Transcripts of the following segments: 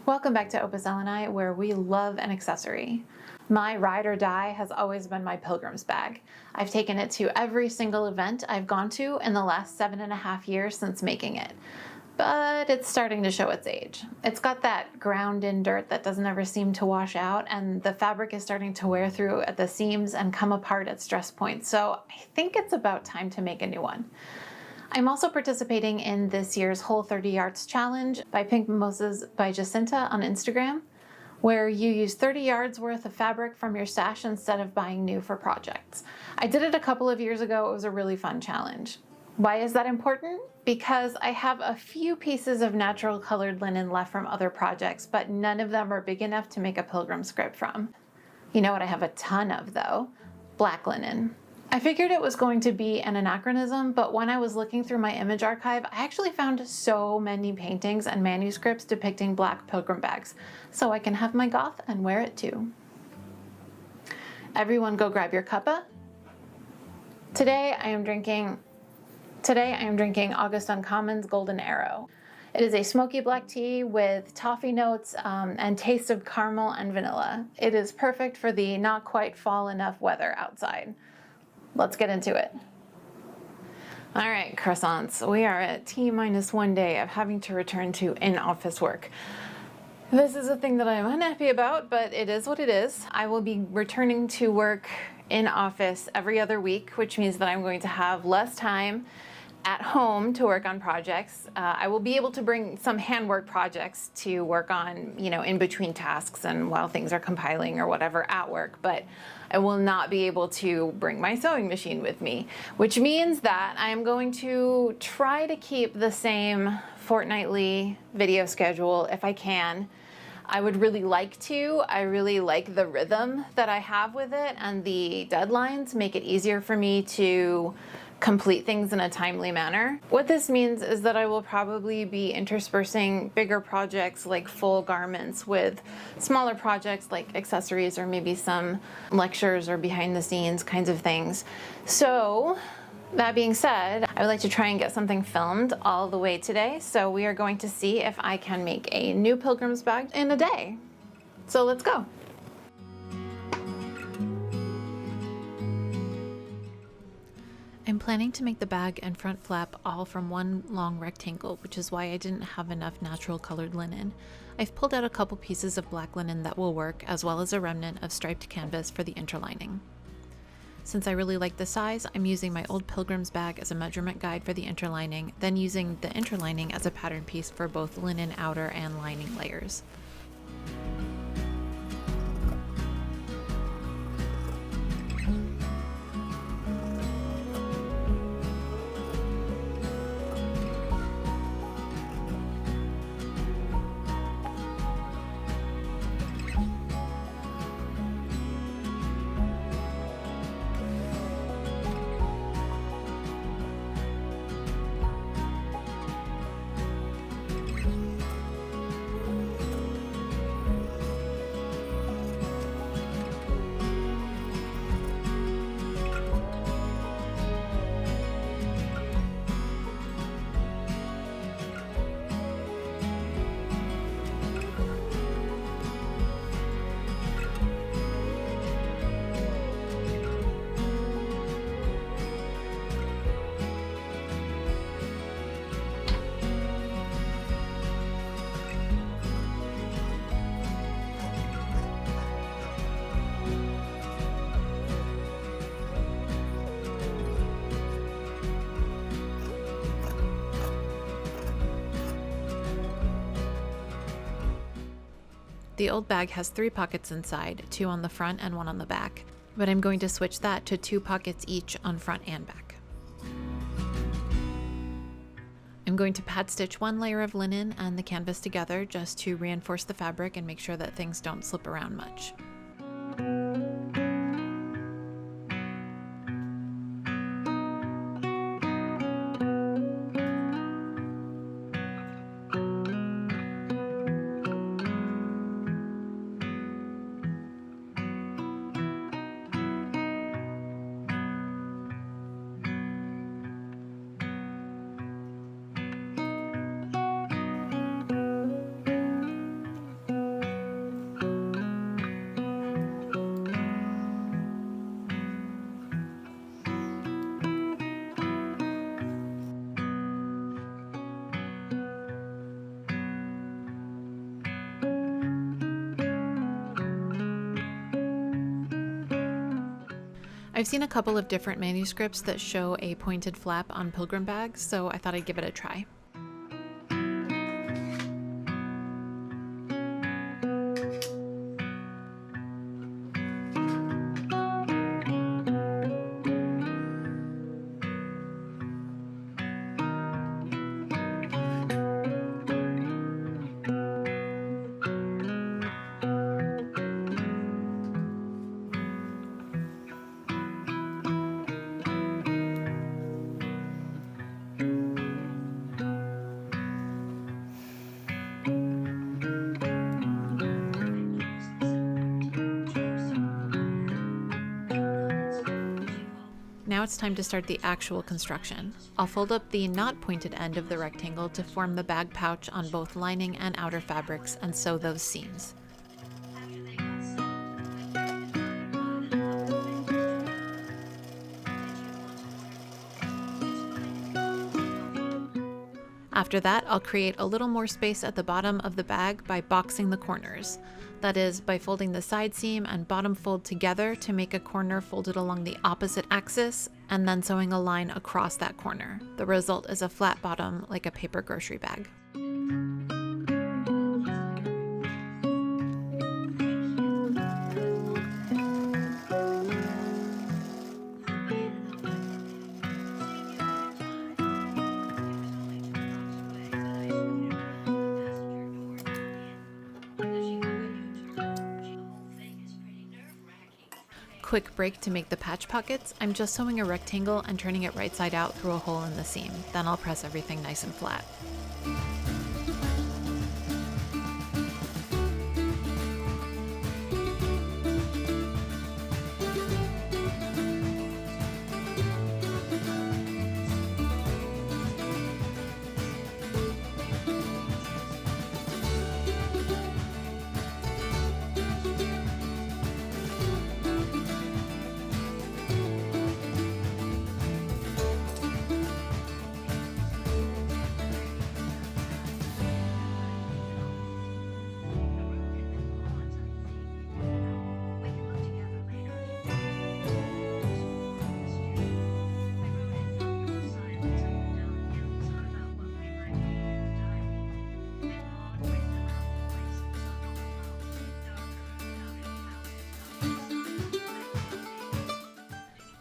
Welcome back to Opus Elenae, where we love an accessory. My ride or die has always been my Pilgrim's bag. I've taken it to every single event I've gone to in the last 7.5 years since making it. But it's starting to show its age. It's got that ground-in dirt that doesn't ever seem to wash out, and the fabric is starting to wear through at the seams and come apart at stress points, so I think it's about time to make a new one. I'm also participating in this year's Whole 30 Yards Challenge by Pink Mimosas by Jacinta on Instagram, where you use 30 yards worth of fabric from your stash instead of buying new for projects. I did it a couple of years ago. It was a really fun challenge. Why is that important? Because I have a few pieces of natural colored linen left from other projects, but none of them are big enough to make a Pilgrim script from. You know what I have a ton of though? Black linen. I figured it was going to be an anachronism, but when I was looking through my image archive, I actually found so many paintings and manuscripts depicting black Pilgrim bags, so I can have my goth and wear it too. Everyone go grab your cuppa. Today I am drinking August Uncommon's Golden Arrow. It is a smoky black tea with toffee notes and taste of caramel and vanilla. It is perfect for the not quite fall enough weather outside. Let's get into it. All right, croissants. We are at T-1 day of having to return to in-office work. This is a thing that I'm unhappy about, but it is what it is. I will be returning to work in office every other week, which means that I'm going to have less time at home to work on projects. I will be able to bring some handwork projects to work on, in between tasks and while things are compiling or whatever at work, but I will not be able to bring my sewing machine with me, which means that I am going to try to keep the same fortnightly video schedule if I can. I would really like to. I really like the rhythm that I have with it, and the deadlines make it easier for me to complete things in a timely manner. What this means is that I will probably be interspersing bigger projects like full garments with smaller projects like accessories or maybe some lectures or behind the scenes kinds of things. So that being said, I would like to try and get something filmed all the way today. So we are going to see if I can make a new Pilgrim's bag in a day. So let's go. I'm planning to make the bag and front flap all from one long rectangle, which is why I didn't have enough natural colored linen. I've pulled out a couple pieces of black linen that will work, as well as a remnant of striped canvas for the interlining. Since I really like the size, I'm using my old Pilgrim's bag as a measurement guide for the interlining, then using the interlining as a pattern piece for both linen outer and lining layers. The old bag has 3 pockets inside, 2 on the front and 1 on the back, but I'm going to switch that to 2 pockets each on front and back. I'm going to pad stitch 1 layer of linen and the canvas together just to reinforce the fabric and make sure that things don't slip around much. I've seen a couple of different manuscripts that show a pointed flap on Pilgrim bags, so I thought I'd give it a try. Now it's time to start the actual construction. I'll fold up the not pointed end of the rectangle to form the bag pouch on both lining and outer fabrics and sew those seams. After that, I'll create a little more space at the bottom of the bag by boxing the corners. That is, by folding the side seam and bottom fold together to make a corner folded along the opposite axis, and then sewing a line across that corner. The result is a flat bottom like a paper grocery bag. Quick break to make the patch pockets. I'm just sewing a rectangle and turning it right side out through a hole in the seam. Then I'll press everything nice and flat.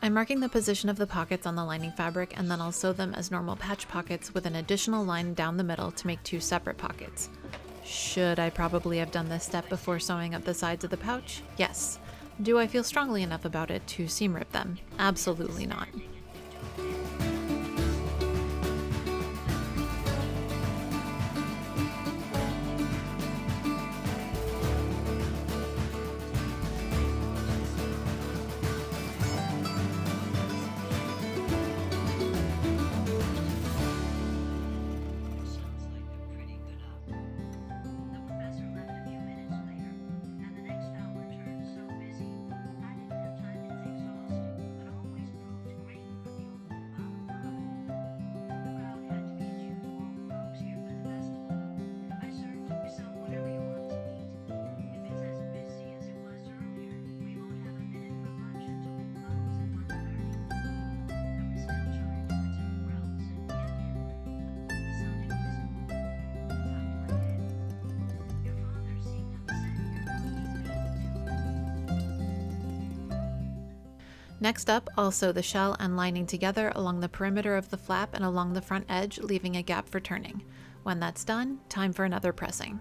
I'm marking the position of the pockets on the lining fabric, and then I'll sew them as normal patch pockets with an additional line down the middle to make 2 separate pockets. Should I probably have done this step before sewing up the sides of the pouch? Yes. Do I feel strongly enough about it to seam rip them? Absolutely not. Next up, I'll sew the shell and lining together along the perimeter of the flap and along the front edge, leaving a gap for turning. When that's done, time for another pressing.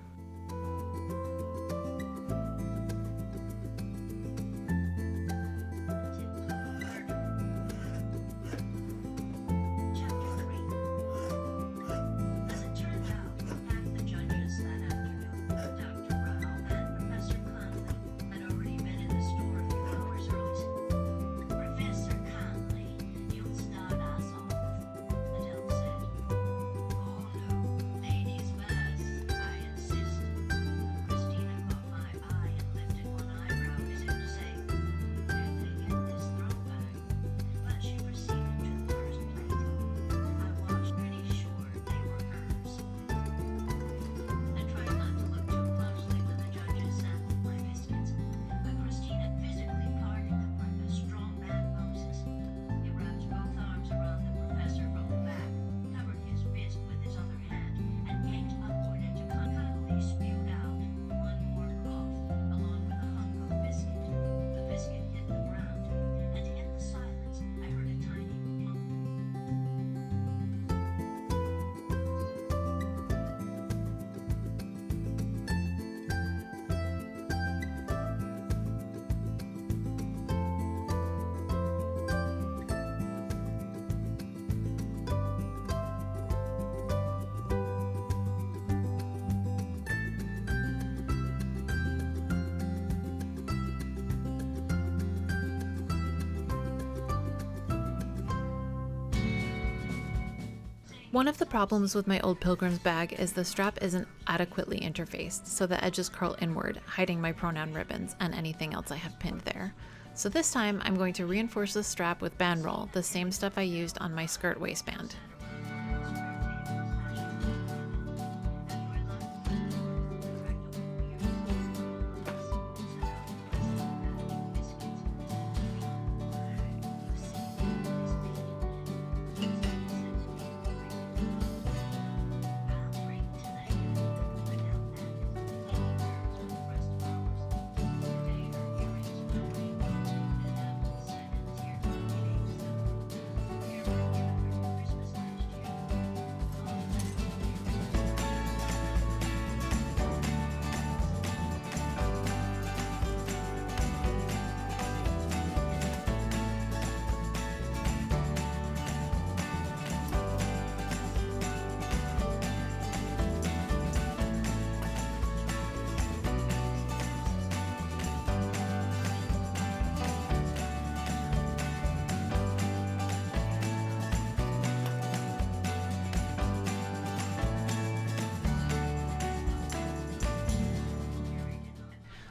One of the problems with my old Pilgrim's bag is the strap isn't adequately interfaced, so the edges curl inward, hiding my pronoun ribbons and anything else I have pinned there. So this time I'm going to reinforce the strap with band roll, the same stuff I used on my skirt waistband.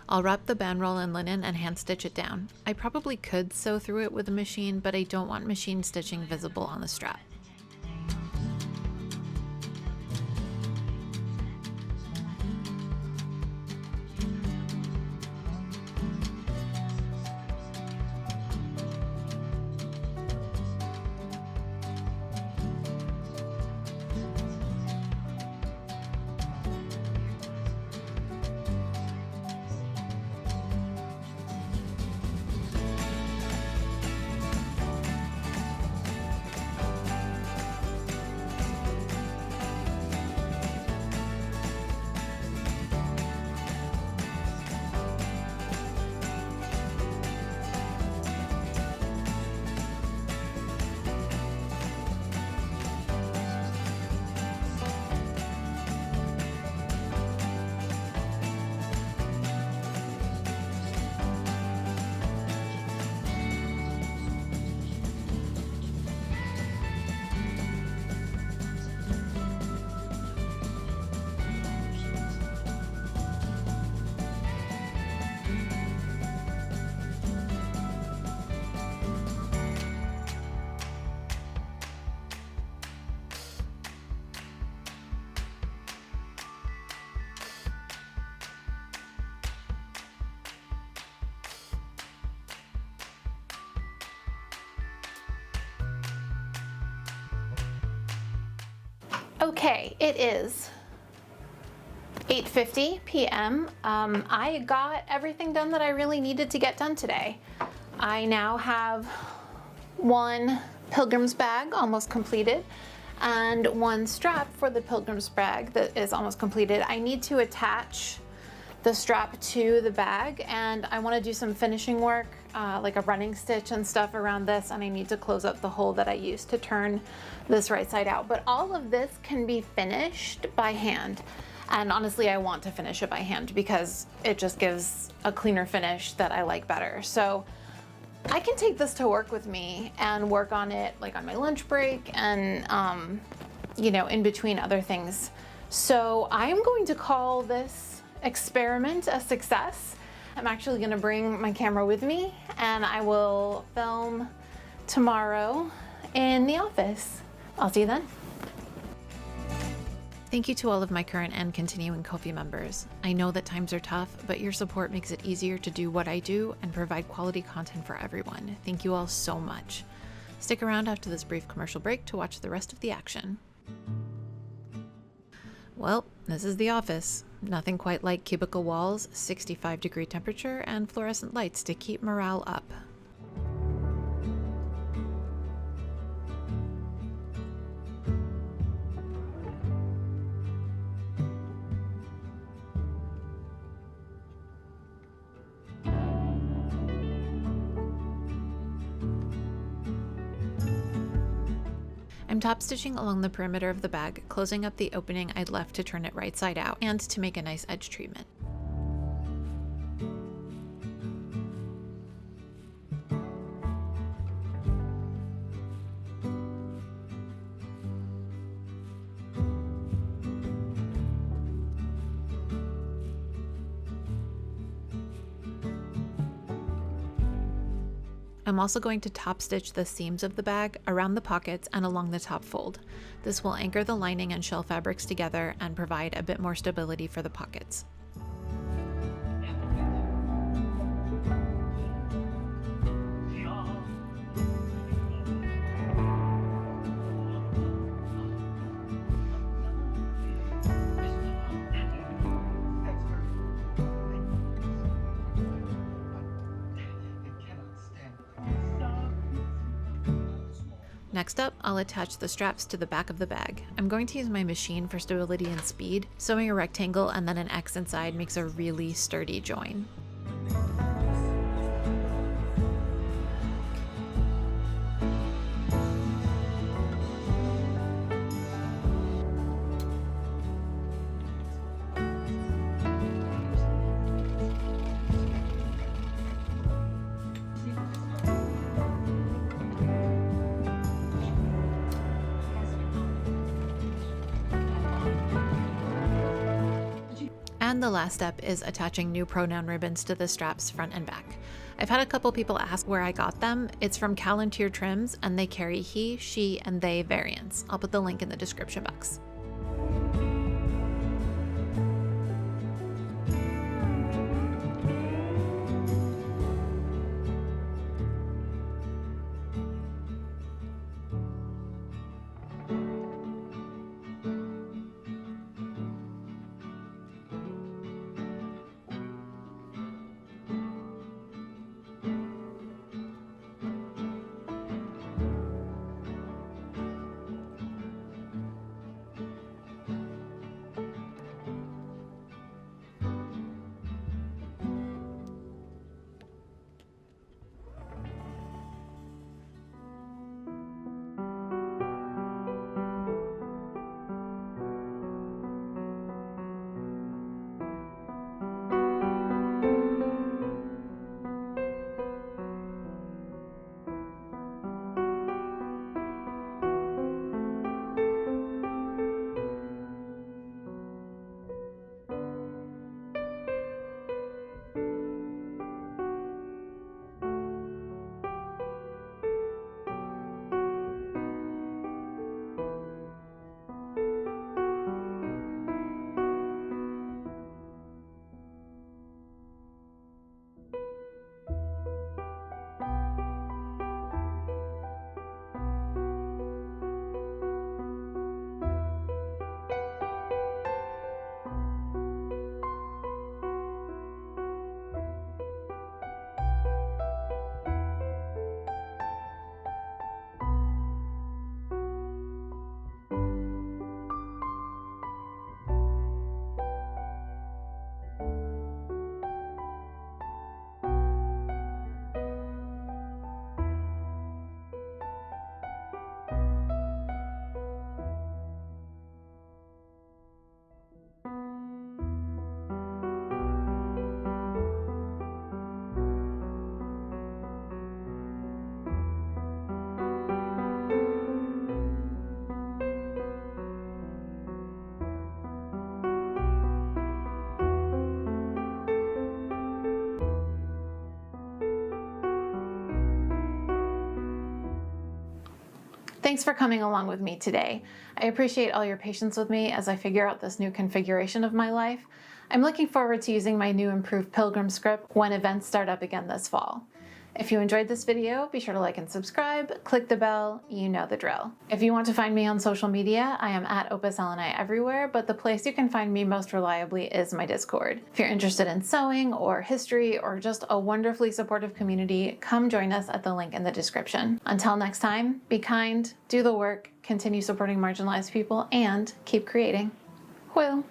I'll wrap the band roll in linen and hand stitch it down. I probably could sew through it with a machine, but I don't want machine stitching visible on the strap. Okay, it is 8:50 p.m. I got everything done that I really needed to get done today. I now have one Pilgrim's bag almost completed and one strap for the Pilgrim's bag that is almost completed. I need to attach the strap to the bag, and I want to do some finishing work, like a running stitch and stuff around this, and I need to close up the hole that I used to turn this right side out. But all of this can be finished by hand, and honestly I want to finish it by hand because it just gives a cleaner finish that I like better. So I can take this to work with me and work on it like on my lunch break and you know, in between other things. So I am going to call this experiment a success. I'm actually going to bring my camera with me and I will film tomorrow in the office. I'll see you then. Thank you to all of my current and continuing Ko-fi members. I know that times are tough, but your support makes it easier to do what I do and provide quality content for everyone. Thank you all so much. Stick around after this brief commercial break to watch the rest of the action. Well, this is the office. Nothing quite like cubicle walls, 65-degree temperature, and fluorescent lights to keep morale up. I'm top stitching along the perimeter of the bag, closing up the opening I'd left to turn it right side out and to make a nice edge treatment. I'm also going to top stitch the seams of the bag around the pockets and along the top fold. This will anchor the lining and shell fabrics together and provide a bit more stability for the pockets. Next up, I'll attach the straps to the back of the bag. I'm going to use my machine for stability and speed. Sewing a rectangle and then an X inside makes a really sturdy join. And the last step is attaching new pronoun ribbons to the straps front and back. I've had a couple people ask where I got them. It's from Calentier Trims and they carry he, she, and they variants. I'll put the link in the description box. Thanks for coming along with me today. I appreciate all your patience with me as I figure out this new configuration of my life. I'm looking forward to using my new improved Pilgrim script when events start up again this fall. If you enjoyed this video, be sure to like and subscribe, click the bell, you know the drill. If you want to find me on social media, I am at Opus Elenae everywhere, but the place you can find me most reliably is my Discord. If you're interested in sewing or history or just a wonderfully supportive community, come join us at the link in the description. Until next time, be kind, do the work, continue supporting marginalized people, and keep creating. Woo!